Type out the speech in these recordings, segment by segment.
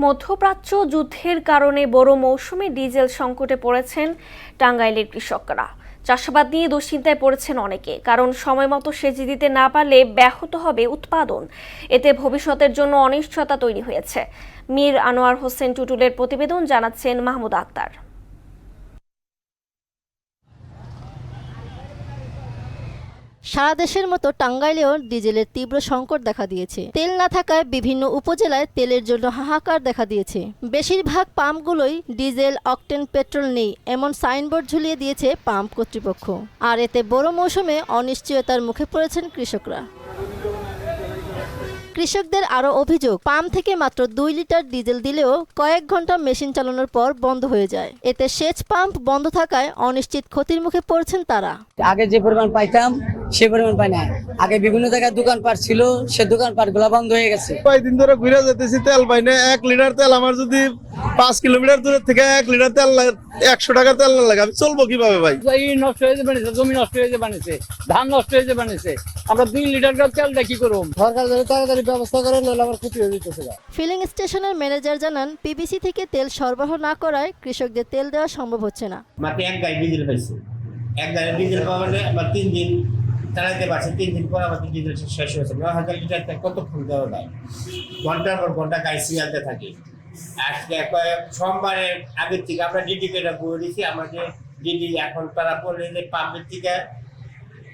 মধ্যপ্রাচ্য যুদ্ধের কারণে বড় মৌসুমে ডিজেল সংকটে পড়েছেন টাঙ্গাইলের কৃষকরা। চাষাবাদ নিয়ে দুশ্চিন্তায় পড়েছেন অনেকে, কারণ সময়মতো সেচ দিতে না পারলে ব্যাহত হবে উৎপাদন। এতে ভবিষ্যতের জন্য অনিশ্চয়তা তৈরি হয়েছে। মীর আনোয়ার হোসেন টুটুলের প্রতিবেদন, জানাচ্ছেন মাহমুদ আক্তার। সারা দেশের মতো টাঙ্গাইলেও ডিজেলের তীব্র সংকট দেখা দিয়েছে। তেল না থাকায় বিভিন্ন উপজেলায় তেলের জন্য হাহাকার দেখা দিয়েছে। বেশিরভাগ পাম্পগুলোই ডিজেল অকটেন পেট্রোল নেই এমন সাইনবোর্ড ঝুলিয়ে দিয়েছে পাম্প কর্তৃপক্ষ। আর এতে বড় মৌসুমে অনিশ্চয়তার মুখে পড়েছেন কৃষকরা। কৃষকদের আরও অভিযোগ, পাম্প থেকে মাত্র 2 লিটার ডিজেল দিলেও কয়েক ঘন্টা মেশিন চালানোর পর বন্ধ হয়ে যায়। এতে সেচ পাম্প বন্ধ থাকায় অনিশ্চিত ক্ষতির মুখে পড়ছেন তারা। আগে যে পরিমাণ পাইতাম সে পরিমাণ পাই না। আগে বিভিন্ন জায়গায় দোকানপাট ছিল, সে দোকানপাট গুলা বন্ধ হয়ে গেছে। কয়েকদিন ধরে ঘুরে যেতেছি, তেল পাই না। 1 লিটার তেল আমার যদি 5 কিলোমিটার দূরের থেকে 1 লিটার তেল 100 টাকার তেল না লাগে, আমি চলবো কিভাবে ভাই? নষ্ট হয়ে যাবে, জমি নষ্ট হয়ে যাবে, ধান নষ্ট হয়ে যাবে, আমরা 2 লিটার তেলটা কি করব? সরকার যদি তাড়াতাড়ি ব্যবস্থা করে, নাহলে আমার ক্ষতি হয়ে যেতেছে। ফিলিং স্টেশনের ম্যানেজার জানান, পিবিসি থেকে তেল সরবরাহ না করায় কৃষকদের তেল দেওয়া সম্ভব হচ্ছে না। মাত্র 1 গাড়ি ডিজেল পাইছে। 1 গাড়ি ডিজেল পাওয়ালে আবার 3 দিন চালাতে পারছে। 3 দিন পর আবার ডিজেল শেষ হয়েছে। 9,000 লিটার তেল কতক্ষণ দেওয়া যায়? ঘন্টার পর ঘন্টা গাড়ি সিরিয়ালতে থাকে। আজকে সোমবারে আগের থেকে আমরা ডিডিকেটা করে দিচ্ছি। আমাদের ডিডি এখন তারা বলে যে পাম্পের থেকে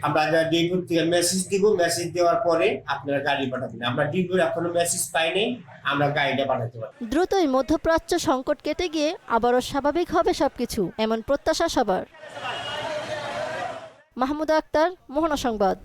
আমরা ডিগুর থেকে মেসেজ দিব, মেসেজ দেওয়ার পরে আপনারা গাড়ি পাঠাবেন। আমরা ডিগুর এখনো মেসেজ পাইনি, আমরা গাড়িটা পাঠাতে পারি। দ্রুতই মধ্যপ্রাচ্য সংকট কেটে গিয়ে আবারও স্বাভাবিক হবে সবকিছু, এমন প্রত্যাশা সবার। মাহমুদ আক্তার, মোহনা সংবাদ।